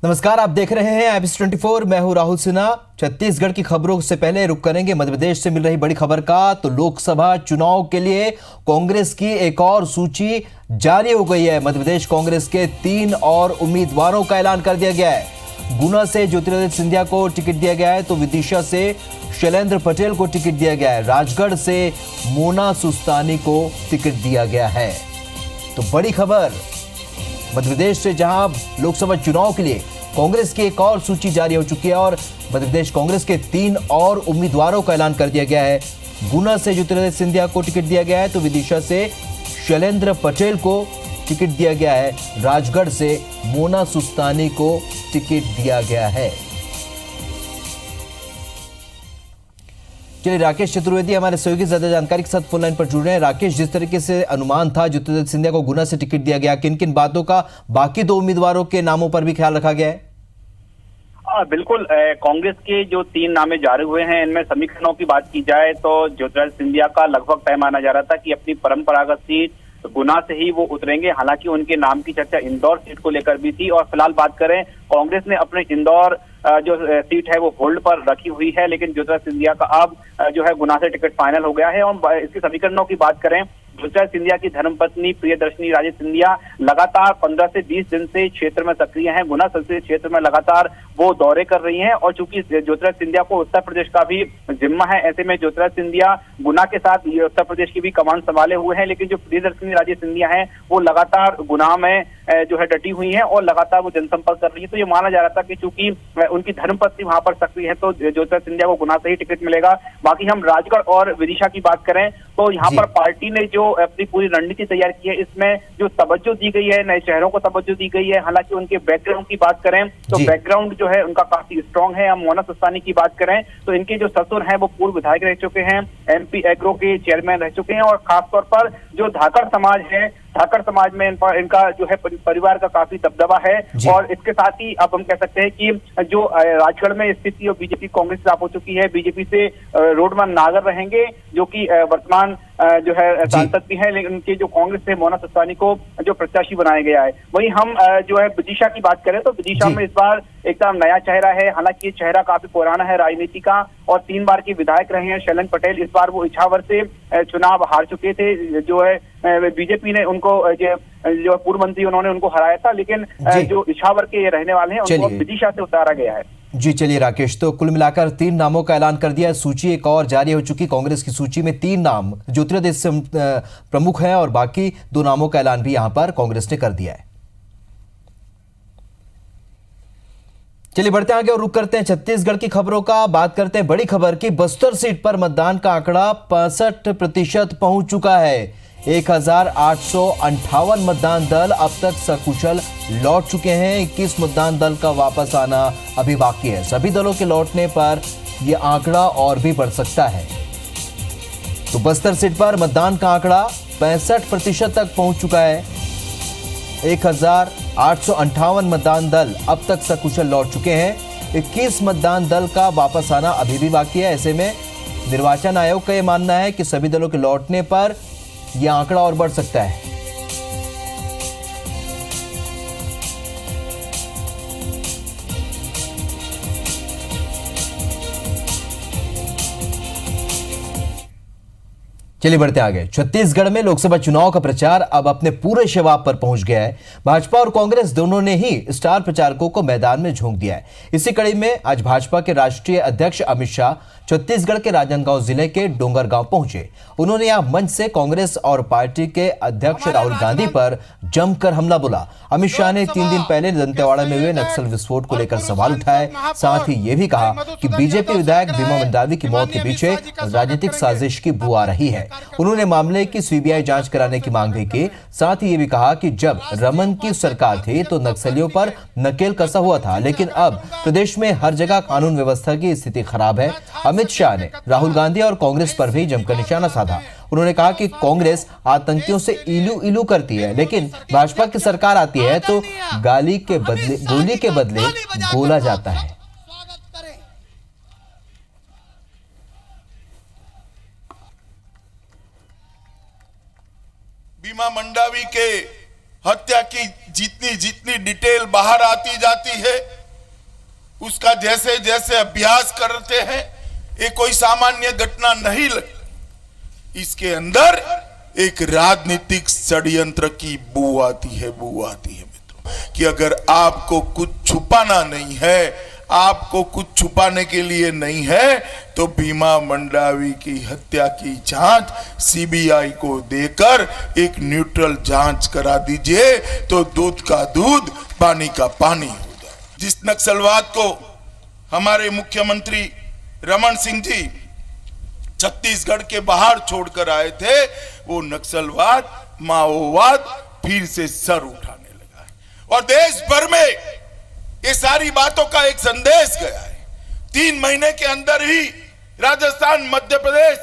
नमस्कार, आप देख रहे हैं IBC 24। मैं हूं राहुल सिन्हा। छत्तीसगढ़ की खबरों से पहले रुक करेंगे मध्य प्रदेश से मिल रही बड़ी खबर का। तो लोकसभा चुनाव के लिए कांग्रेस की एक और सूची जारी हो गई है। मध्य प्रदेश कांग्रेस के 3 और उम्मीदवारों का ऐलान कर दिया गया है। गुना से ज्योतिरादित्य सिंधिया को टिकट दिया गया है, तो विदिशा से शैलेंद्र पटेल को टिकट दिया गया है। राजगढ़ से मोना सुस्तानी को टिकट दिया गया है। तो बड़ी खबर मध्य प्रदेश से, जहां लोकसभा चुनाव के लिए कांग्रेस की एक और सूची जारी हो चुकी है और मध्य प्रदेश कांग्रेस के 3 और उम्मीदवारों का ऐलान कर दिया गया है। गुना से ज्योतिरादित्य सिंधिया को टिकट दिया गया है, तो विदिशा से शैलेंद्र पटेल को टिकट दिया गया है। राजगढ़ से मोना सुस्तानी को टिकट दिया गया है। चलिए, राकेश चतुर्वेदी हमारे सहयोगी ज्यादा जानकारी के साथ फोन लाइन पर जुड़ रहे हैं। राकेश, जिस तरीके से अनुमान था ज्योतिरादित्य सिंधिया को गुना से टिकट दिया गया, किन किन बातों का बाकी 2 उम्मीदवारों के नामों पर भी ख्याल रखा गया है? बिल्कुल, कांग्रेस के जो 3 नामे जारी हुए हैं, इनमें समीकरणों की बात की जाए तो ज्योतिरादित्य सिंधिया का लगभग तय माना जा रहा था कि अपनी परंपरागत सीट गुना से ही वो उतरेंगे। हालांकि उनके नाम की चर्चा इंदौर सीट को लेकर भी थी। और फिलहाल बात करें, कांग्रेस ने अपने इंदौर जो सीट है वो होल्ड पर रखी हुई है, लेकिन ज्योतिरादित्य सिंधिया का अब जो है गुना से टिकट फाइनल हो गया है। और इसकी समीकरणों की बात करें, ज्योतिरादित्य सिंधिया की धर्मपत्नी प्रियदर्शनी राजे सिंधिया लगातार 15 से 20 दिन से क्षेत्र में सक्रिय हैं। गुना संसदीय क्षेत्र में लगातार वो दौरे कर रही हैं और चूंकि ज्योतिरादित्य सिंधिया को उत्तर प्रदेश का भी जिम्मा है, ऐसे में ज्योतिरादित्य सिंधिया गुना के साथ उत्तर प्रदेश की भी कमान संभाले हुए हैं। लेकिन जो प्रियदर्शनी राजे सिंधिया हैं वो लगातार गुना में जो है डटी हुई हैं और लगातार वो जनसंपर्क कर रही है। तो ये माना जा रहा था कि चूंकि उनकी धर्मपत्नी वहां पर सक्रिय है तो ज्योतिरादित्य सिंधिया को गुना से ही टिकट मिलेगा। बाकी हम राजगढ़ और विदिशा की बात करें तो यहाँ पर पार्टी ने जो अपनी पूरी रणनीति तैयार की है, इसमें जो तवज्जो दी गई है, नए चेहरों को तवज्जो दी गई है। हालांकि उनके बैकग्राउंड की बात करें तो बैकग्राउंड जो है उनका काफी स्ट्रांग है। हम मोना सुस्तानी की बात करें तो इनके जो ससुर हैं वो पूर्व विधायक रह चुके हैं, MP एग्रो के चेयरमैन रह चुके हैं और खासतौर पर जो धाकड़ समाज है, धाकड़ समाज में इनका जो है परिवार का काफी दबदबा है। और इसके साथ ही अब हम कह सकते हैं कि जो राजगढ़ में स्थिति और बीजेपी कांग्रेस से हो चुकी है। बीजेपी से रोडमैन नागर रहेंगे जो कि वर्तमान जो है सांसद भी है, लेकिन उनके जो कांग्रेस से मोना सुस्तानी को जो प्रत्याशी बनाया गया है। वहीं हम जो है विदिशा की बात करें तो विदिशा में इस बार एकदम नया चेहरा है। हालांकि ये चेहरा काफी पुराना है राजनीति का और 3 बार के विधायक रहे हैं शैलेंद्र पटेल। इस बार वो इछावर से चुनाव हार चुके थे। जो है बीजेपी ने उनको जो पूर्व मंत्री उन्होंने उनको हराया था, लेकिन जो इछावर के ये रहने वाले हैं उनको विदिशा से उतारा गया है। जी चलिए राकेश, तो कुल मिलाकर 3 नामों का ऐलान कर दिया है। सूची एक और जारी हो चुकी। कांग्रेस की सूची में 3 नाम ज्योतिरादित्य प्रमुख हैं और बाकी 2 नामों का ऐलान भी यहां पर कांग्रेस ने कर दिया है। चलिए बढ़ते हैं आगे और रुक करते हैं छत्तीसगढ़ की खबरों का। बात करते हैं बड़ी खबर की। बस्तर सीट पर मतदान का आंकड़ा 65% पहुंच चुका है। 1858 मतदान दल अब तक सकुशल लौट चुके हैं। 21 मतदान दल का वापस आना अभी बाकी है। सभी दलों के लौटने पर यह आंकड़ा और भी बढ़ सकता है। तो बस्तर सीट पर मतदान का आंकड़ा 65% तक पहुंच चुका है। 1858 मतदान दल अब तक सकुशल लौट चुके हैं। 21 मतदान दल का वापस आना अभी भी बाकी है। ऐसे में निर्वाचन आयोग का यह मानना है कि सभी दलों के लौटने पर यह आंकड़ा और बढ़ सकता है। चलिए बढ़ते आगे। छत्तीसगढ़ में लोकसभा चुनाव का प्रचार अब अपने पूरे शबाब पर पहुंच गया है। भाजपा और कांग्रेस दोनों ने ही स्टार प्रचारकों को मैदान में झोंक दिया है। इसी कड़ी में आज भाजपा के राष्ट्रीय अध्यक्ष अमित शाह छत्तीसगढ़ के राजनांदगांव जिले के डोंगरगांव पहुंचे। उन्होंने यहां मंच से कांग्रेस और पार्टी के अध्यक्ष राहुल गांधी पर जमकर हमला बोला। अमित शाह ने 3 दिन पहले दंतेवाड़ा में हुए नक्सल विस्फोट को लेकर सवाल उठाए। साथ ही यह भी कहा कि बीजेपी विधायक भीमा मंडावी की मौत के पीछे राजनीतिक साजिश की बू आ रही है। उन्होंने मामले की सीबीआई जांच कराने की मांग भी की। साथ ही ये भी कहा कि जब रमन की सरकार थी तो नक्सलियों पर नकेल कसा हुआ था, लेकिन अब प्रदेश में हर जगह कानून व्यवस्था की स्थिति खराब है। अमित शाह ने राहुल गांधी और कांग्रेस पर भी जमकर निशाना साधा। उन्होंने कहा कि कांग्रेस आतंकियों से इलू इलू करती है, लेकिन भाजपा की सरकार आती है तो गोली के बदले गोला जाता है। भीमा मंडावी के हत्या की जितनी डिटेल बाहर आती जाती है उसका जैसे जैसे अभ्यास करते हैं ये कोई सामान्य घटना नहीं लगती, इसके अंदर एक राजनीतिक षड्यंत्र की बू आती है मित्रों, कि अगर आपको कुछ छुपाना नहीं है, आपको कुछ छुपाने के लिए नहीं है, तो भीमा मंडावी की हत्या की जांच सीबीआई को देकर एक न्यूट्रल जांच करा दीजिए, तो दूध का दूध पानी का पानी हो जाए। जिस नक्सलवाद को हमारे मुख्यमंत्री रमन सिंह जी छत्तीसगढ़ के बाहर छोड़कर आए थे, वो नक्सलवाद माओवाद फिर से सर उठाने लगा है और देश भर में ये सारी बातों का एक संदेश गया है। 3 महीने के अंदर ही राजस्थान, मध्य प्रदेश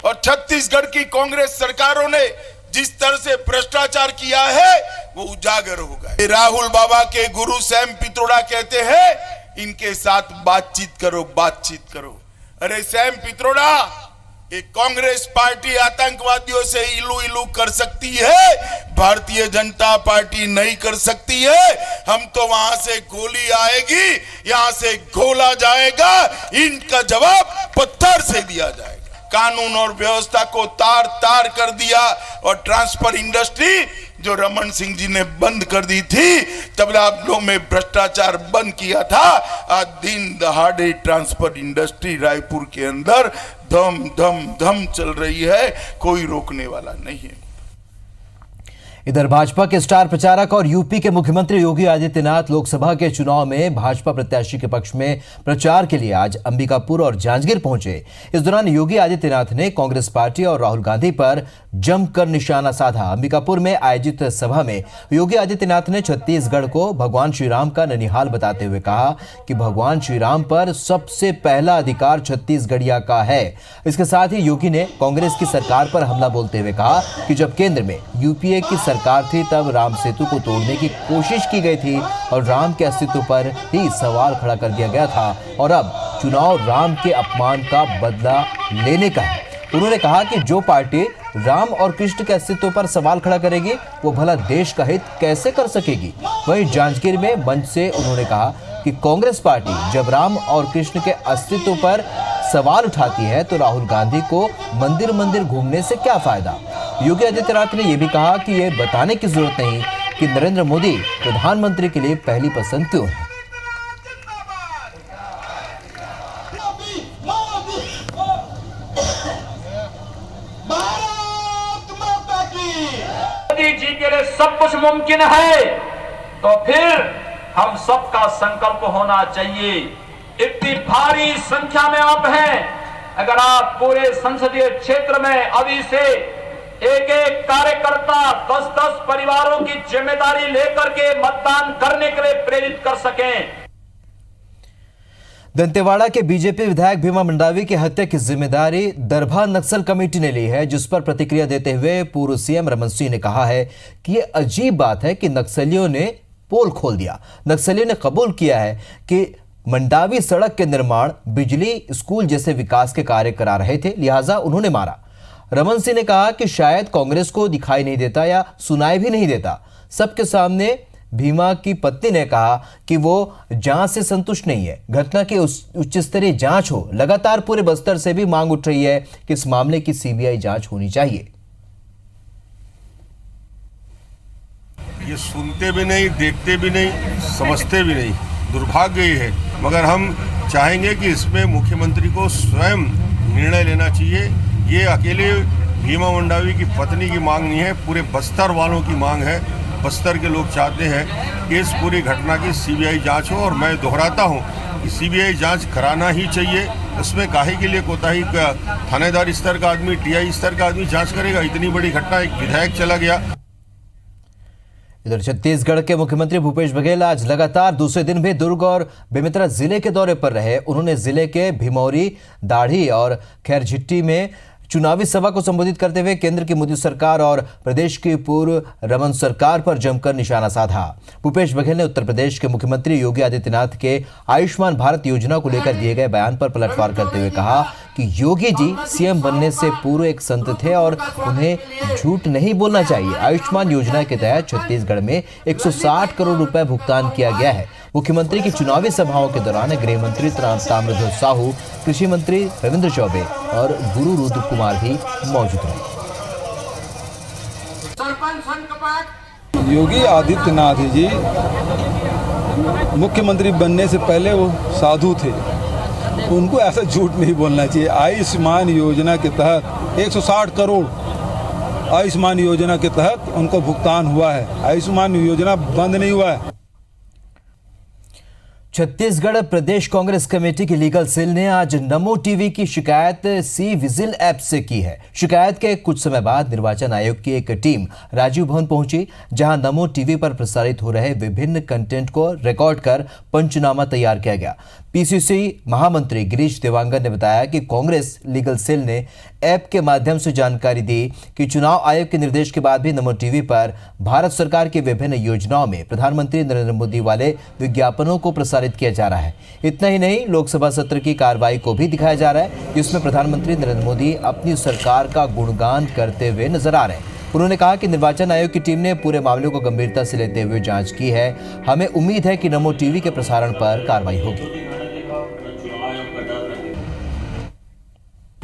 और छत्तीसगढ़ की कांग्रेस सरकारों ने जिस तरह से भ्रष्टाचार किया है वो उजागर हो गए। राहुल बाबा के गुरु सैम पित्रोड़ा कहते हैं इनके साथ बातचीत करो। अरे सैम पित्रोड़ा, एक कांग्रेस पार्टी आतंकवादियों से इलू कर सकती है, भारतीय जनता पार्टी नहीं कर सकती है। हम तो वहां से गोली आएगी, यहां से गोला जाएगा, इनका जवाब पत्थर से दिया जाएगा। कानून और व्यवस्था को तार तार कर दिया और ट्रांसफर इंडस्ट्री जो रमन सिंह जी ने बंद कर दी थी, तबलाओं में भ्रष्टाचार बंद किया था, आज दिन दहाड़े ट्रांसफर इंडस्ट्री रायपुर के अंदर धम धम धम चल रही है, कोई रोकने वाला नहीं है। इधर भाजपा के स्टार प्रचारक और यूपी के मुख्यमंत्री योगी आदित्यनाथ लोकसभा के चुनाव में भाजपा प्रत्याशी के पक्ष में प्रचार के लिए आज अंबिकापुर और जांजगीर पहुंचे। इस दौरान योगी आदित्यनाथ ने कांग्रेस पार्टी और राहुल गांधी पर जमकर निशाना साधा। अंबिकापुर में आयोजित सभा में योगी आदित्यनाथ ने छत्तीसगढ़ को भगवान श्री राम का ननिहाल बताते हुए कहा कि भगवान श्री राम पर सबसे पहला अधिकार छत्तीसगढ़िया का है। इसके साथ ही योगी ने कांग्रेस की सरकार पर हमला बोलते हुए कहा कि जब केंद्र में यूपीए की सरकार थी तब राम सेतु को तोड़ने की कोशिश की गई थी और राम के अस्तित्व पर ही सवाल खड़ा कर दिया गया था और अब चुनाव राम के अपमान का बदला लेने का है। उन्होंने कहा कि जो पार्टी राम और कृष्ण के अस्तित्व पर सवाल खड़ा करेगी वो भला देश का हित कैसे कर सकेगी। वहीं जांजगीर में मंच से उन्होंने कहा कि कांग्रेस पार्टी जब राम और कृष्ण के अस्तित्व पर सवाल उठाती है तो राहुल गांधी को मंदिर मंदिर घूमने से क्या फायदा। योगी आदित्यनाथ ने यह भी कहा कि यह बताने की जरूरत नहीं कि नरेंद्र मोदी प्रधानमंत्री के लिए पहली पसंद क्यों है। मोदी जी के लिए सब कुछ मुमकिन है, तो फिर हम सबका संकल्प होना चाहिए। इतनी भारी संख्या में आप हैं, अगर आप पूरे संसदीय क्षेत्र में अभी से एक एक कार्यकर्ता 10-10 परिवारों की जिम्मेदारी लेकर के मतदान करने के लिए प्रेरित कर सकें। दंतेवाड़ा के बीजेपी विधायक भीमा मंडावी की हत्या की जिम्मेदारी दरभा नक्सल कमेटी ने ली है, जिस पर प्रतिक्रिया देते हुए पूर्व सीएम रमन सिंह ने कहा है कि यह अजीब बात है कि नक्सलियों ने पोल खोल दिया। नक्सलियों ने कबूल किया है कि मंडावी सड़क के निर्माण, बिजली, स्कूल जैसे विकास के कार्य करा रहे थे, लिहाजा उन्होंने मारा। रमन सिंह ने कहा कि शायद कांग्रेस को दिखाई नहीं देता या सुनाई भी नहीं देता। सबके सामने भीमा की पत्नी ने कहा कि वो जांच से संतुष्ट नहीं है, घटना की उच्च स्तरीय जांच हो। लगातार पूरे बस्तर से भी मांग उठ रही है कि इस मामले की सीबीआई जांच होनी चाहिए। ये सुनते भी नहीं, देखते भी नहीं, समझते भी नहीं, दुर्भाग्य ही है। मगर हम चाहेंगे कि इसमें मुख्यमंत्री को स्वयं निर्णय लेना चाहिए। ये अकेले भीमा मंडावी की पत्नी की मांग नहीं है, पूरे बस्तर वालों की मांग है। बस्तर के लोग चाहते हैं कि इस पूरी घटना की सीबीआई जांच हो और मैं दोहराता हूं कि सीबीआई जांच कराना ही चाहिए। उसमें काहे के लिए कोताही का थानेदार स्तर का आदमी, टीआई स्तर का आदमी जांच करेगा? इतनी बड़ी घटना, एक विधायक चला गया। इधर छत्तीसगढ़ के मुख्यमंत्री भूपेश बघेल आज लगातार दूसरे दिन भी दुर्ग और बेमेतरा जिले के दौरे पर रहे। उन्होंने जिले के भिमौरी, दाढ़ी और खैरझिट्टी में चुनावी सभा को संबोधित करते हुए केंद्र की मोदी सरकार और प्रदेश की पूर्व रमन सरकार पर जमकर निशाना साधा। भूपेश बघेल ने उत्तर प्रदेश के मुख्यमंत्री योगी आदित्यनाथ के आयुष्मान भारत योजना को लेकर दिए गए बयान पर पलटवार करते हुए कहा कि योगी जी सीएम बनने से पूर्व एक संत थे और उन्हें झूठ नहीं बोलना चाहिए। आयुष्मान योजना के तहत छत्तीसगढ़ में 160 करोड़ रुपए भुगतान किया गया है। मुख्यमंत्री की चुनावी सभाओं के दौरान गृह मंत्री ताम्रध्वज साहू, कृषि मंत्री रविंद्र चौबे और गुरु रुद्र कुमार भी मौजूद रहे। योगी आदित्यनाथ जी मुख्यमंत्री बनने से पहले वो साधु थे, उनको ऐसा झूठ नहीं बोलना चाहिए। आयुष्मान योजना के तहत 160 करोड़ आयुष्मान योजना के तहत उनको भुगतान हुआ है। आयुष्मान योजना बंद नहीं हुआ है। छत्तीसगढ़ प्रदेश कांग्रेस कमेटी की लीगल सेल ने आज नमो टीवी की शिकायत सी विजिल ऐप से की है। शिकायत के कुछ समय बाद निर्वाचन आयोग की एक टीम राजीव भवन पहुंची, जहां नमो टीवी पर प्रसारित हो रहे विभिन्न कंटेंट को रिकॉर्ड कर पंचनामा तैयार किया गया। पीसीसी महामंत्री गिरीश देवांगन ने बताया कि कांग्रेस लीगल सेल ने ऐप के माध्यम से जानकारी दी कि चुनाव आयोग के निर्देश के बाद भी नमो टीवी पर भारत सरकार की विभिन्न योजनाओं में प्रधानमंत्री नरेंद्र मोदी वाले विज्ञापनों को प्रसारित किया जा रहा है। इतना ही नहीं, लोकसभा सत्र की कार्रवाई को भी दिखाया जा रहा है, जिसमें प्रधानमंत्री नरेंद्र मोदी अपनी सरकार का गुणगान करते हुए नजर आ रहे हैं। उन्होंने कहा कि निर्वाचन आयोग की टीम ने पूरे मामले को गंभीरता से लेते हुए जांच की है। हमें उम्मीद है कि नमो टीवी के प्रसारण पर कार्रवाई होगी।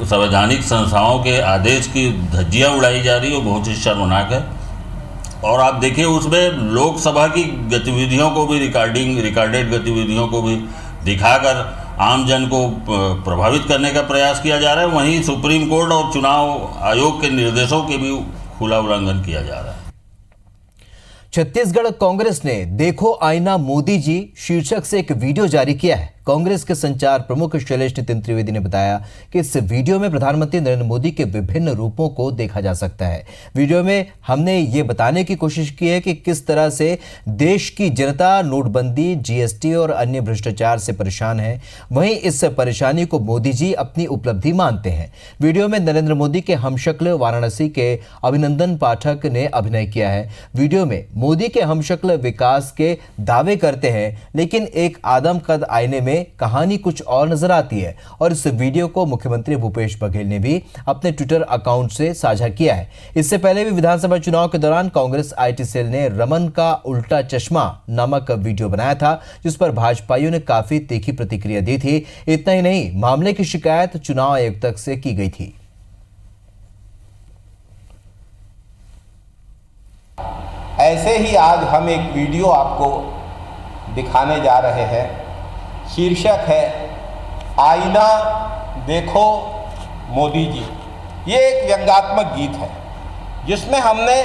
संवैधानिक संस्थाओं के आदेश की धज्जियां उड़ाई जा रही है, बहुत ही शर्मनाक है। और आप देखिए उसमें लोकसभा की गतिविधियों को भी रिकॉर्डेड गतिविधियों को भी दिखाकर आम जन को प्रभावित करने का प्रयास किया जा रहा है। वहीं सुप्रीम कोर्ट और चुनाव आयोग के निर्देशों के भी खुला उल्लंघन किया जा रहा है। छत्तीसगढ़ कांग्रेस ने देखो आईना मोदी जी शीर्षक से एक वीडियो जारी किया है। कांग्रेस के संचार प्रमुख शैलेश नितिन त्रिवेदी ने बताया कि इस वीडियो में प्रधानमंत्री नरेंद्र मोदी के विभिन्न रूपों को देखा जा सकता है। वीडियो में हमने ये बताने की कोशिश की है कि किस तरह से देश की जनता नोटबंदी, जीएसटी और अन्य भ्रष्टाचार से परेशान है। वहीं इस परेशानी को मोदी जी अपनी उपलब्धि मानते हैं। वीडियो में नरेंद्र मोदी के हमशक्ल वाराणसी के अभिनंदन पाठक ने अभिनय किया है। वीडियो में मोदी के हमशक्ल विकास के दावे करते हैं, लेकिन एक आदमकद आईने में कहानी कुछ और नजर आती है। और इस वीडियो को मुख्यमंत्री भूपेश बघेल ने भी अपने ट्विटर अकाउंट से साझा किया है। इससे पहले भी विधानसभा चुनाव के दौरान कांग्रेस आईटी सेल ने रमन का उल्टा चश्मा नामक वीडियो बनाया था, जिस पर भाजपाइयों ने काफी तीखी प्रतिक्रिया दी थी। इतना ही नहीं, मामले की शिकायत चुनाव आयोग तक से की गई थी। ऐसे ही आज हम एक वीडियो आपको दिखाने जा रहे हैं। शीर्षक है आईना देखो मोदी जी। ये एक व्यंग्यात्मक गीत है, जिसमें हमने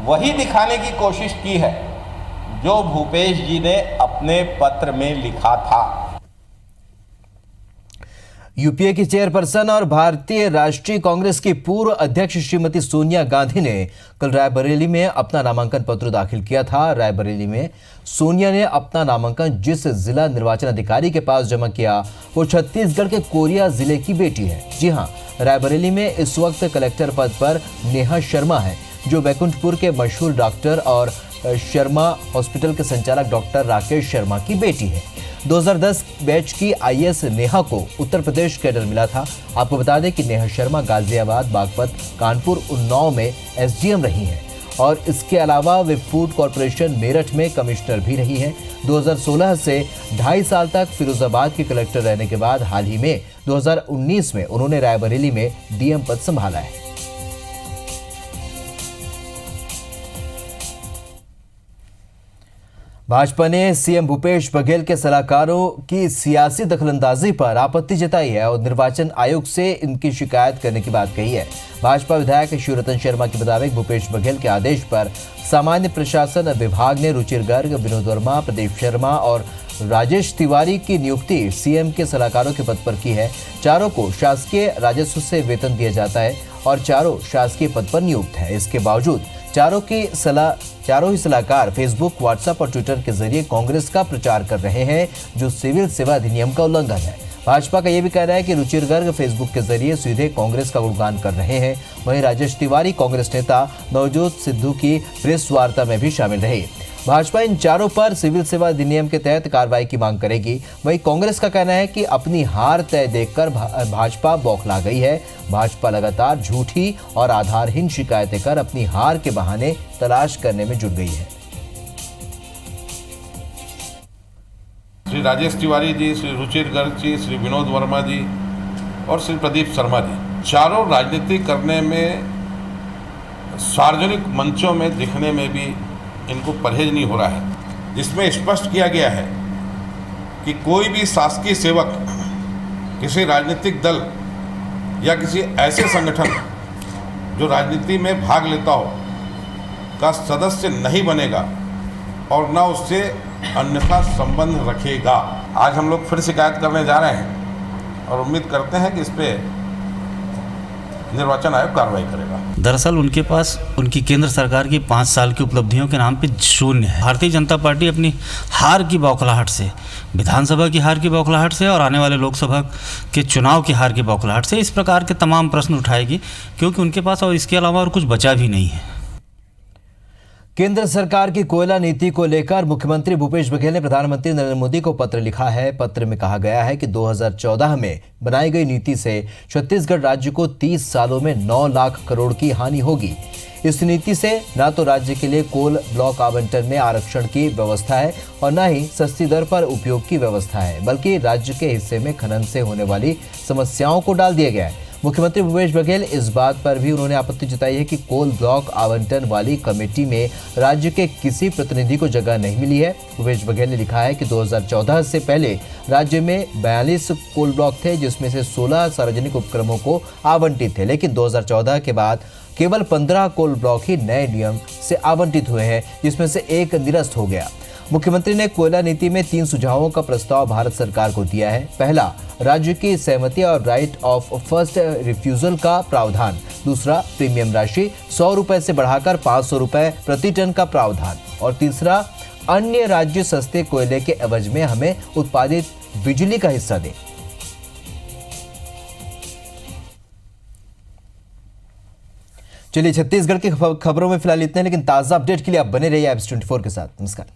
वही दिखाने की कोशिश की है जो भूपेश जी ने अपने पत्र में लिखा था। यूपीए की चेयरपर्सन और भारतीय राष्ट्रीय कांग्रेस की पूर्व अध्यक्ष श्रीमती सोनिया गांधी ने कल रायबरेली में अपना नामांकन पत्र दाखिल किया था। रायबरेली में सोनिया ने अपना नामांकन जिस जिला निर्वाचन अधिकारी के पास जमा किया, वो छत्तीसगढ़ के कोरिया जिले की बेटी है। जी हां, रायबरेली में इस वक्त कलेक्टर पद पर नेहा शर्मा है, जो बैकुंठपुर के मशहूर डॉक्टर और शर्मा हॉस्पिटल के संचालक डॉक्टर राकेश शर्मा की बेटी है। 2010 बैच की आईएएस नेहा को उत्तर प्रदेश कैडर मिला था। आपको बता दें कि नेहा शर्मा गाजियाबाद, बागपत, कानपुर, उन्नाव में एसडीएम रही हैं और इसके अलावा वे फूड कॉरपोरेशन मेरठ में कमिश्नर भी रही हैं। 2016 से 2.5 साल तक फिरोजाबाद के कलेक्टर रहने के बाद हाल ही में 2019 में उन्होंने रायबरेली में डीएम पद संभाला है। भाजपा ने सीएम भूपेश बघेल के सलाहकारों की सियासी दखलंदाजी पर आपत्ति जताई है और निर्वाचन आयोग से इनकी शिकायत करने की बात कही है। भाजपा विधायक शिवरतन शर्मा के मुताबिक भूपेश बघेल के आदेश पर सामान्य प्रशासन विभाग ने रुचिर गर्ग, विनोद वर्मा, प्रदीप शर्मा और राजेश तिवारी की नियुक्ति सीएम के सलाहकारों के पद पर की है। चारों को शासकीय राजस्व से वेतन दिया जाता है और चारों शासकीय पद पर नियुक्त है। इसके बावजूद चारों ही सलाहकार फेसबुक, व्हाट्सएप और ट्विटर के जरिए कांग्रेस का प्रचार कर रहे हैं, जो सिविल सेवा अधिनियम का उल्लंघन है। भाजपा का यह भी कहना है कि रुचिर गर्ग फेसबुक के जरिए सीधे कांग्रेस का गुणगान कर रहे हैं। वहीं राजेश तिवारी कांग्रेस नेता नवजोत सिद्धू की प्रेस वार्ता में भी शामिल रहे। भाजपा इन चारों पर सिविल सेवा अधिनियम के तहत कार्रवाई की मांग करेगी। वहीं कांग्रेस का कहना है कि अपनी हार तय देखकर भाजपा बौखला गई है। भाजपा लगातार झूठी और आधारहीन शिकायतें कर अपनी हार के बहाने तलाश करने में जुट गई है। राजेश तिवारी जी, श्री रुचिर गर्ग जी, श्री विनोद वर्मा जी और श्री प्रदीप शर्मा जी, चारों राजनीति करने में, सार्वजनिक मंचों में दिखने में भी इनको परहेज नहीं हो रहा है, जिसमें स्पष्ट किया गया है कि कोई भी शासकीय सेवक किसी राजनीतिक दल या किसी ऐसे संगठन जो राजनीति में भाग लेता हो का सदस्य नहीं बनेगा और न उससे अन्यथा संबंध रखेगा। आज हम लोग फिर शिकायत करने जा रहे हैं और उम्मीद करते हैं कि इस पे निर्वाचन आयोग कार्रवाई करेगा। दरअसल उनके पास उनकी केंद्र सरकार की 5 साल की उपलब्धियों के नाम पे शून्य है। भारतीय जनता पार्टी अपनी हार की बौखलाहट से, विधानसभा की हार की बौखलाहट से और आने वाले लोकसभा के चुनाव की हार की बौखलाहट से इस प्रकार के तमाम प्रश्न उठाएगी, क्योंकि उनके पास और इसके अलावा और कुछ बचा भी नहीं है। केंद्र सरकार की कोयला नीति को लेकर मुख्यमंत्री भूपेश बघेल ने प्रधानमंत्री नरेंद्र मोदी को पत्र लिखा है। पत्र में कहा गया है कि 2014 में बनाई गई नीति से छत्तीसगढ़ राज्य को 30 सालों में 9 लाख करोड़ की हानि होगी। इस नीति से न तो राज्य के लिए कोल ब्लॉक आवंटन में आरक्षण की व्यवस्था है और न ही सस्ती दर पर उपयोग की व्यवस्था है, बल्कि राज्य के हिस्से में खनन से होने वाली समस्याओं को डाल दिया गया है। मुख्यमंत्री भूपेश बघेल इस बात पर भी उन्होंने आपत्ति जताई है कि कोल ब्लॉक आवंटन वाली कमेटी में राज्य के किसी प्रतिनिधि को जगह नहीं मिली है। भूपेश बघेल ने लिखा है कि 2014 से पहले राज्य में 42 कोल ब्लॉक थे, जिसमें से 16 सार्वजनिक उपक्रमों को आवंटित थे, लेकिन 2014 के बाद केवल 15 कोल ब्लॉक ही नए नियम से आवंटित हुए हैं, जिसमें से एक निरस्त हो गया। मुख्यमंत्री ने कोयला नीति में 3 सुझावों का प्रस्ताव भारत सरकार को दिया है। पहला, राज्य की सहमति और राइट ऑफ फर्स्ट रिफ्यूजल का प्रावधान। दूसरा, प्रीमियम राशि 100 रुपए से बढ़ाकर 500 रुपए प्रति टन का प्रावधान। और तीसरा, अन्य राज्य सस्ते कोयले के एवज में हमें उत्पादित बिजली का हिस्सा दें। चलिए, छत्तीसगढ़ की खबरों में फिलहाल इतने, लेकिन ताजा अपडेट के लिए आप बने रहिए एब्स 24 के साथ। नमस्कार।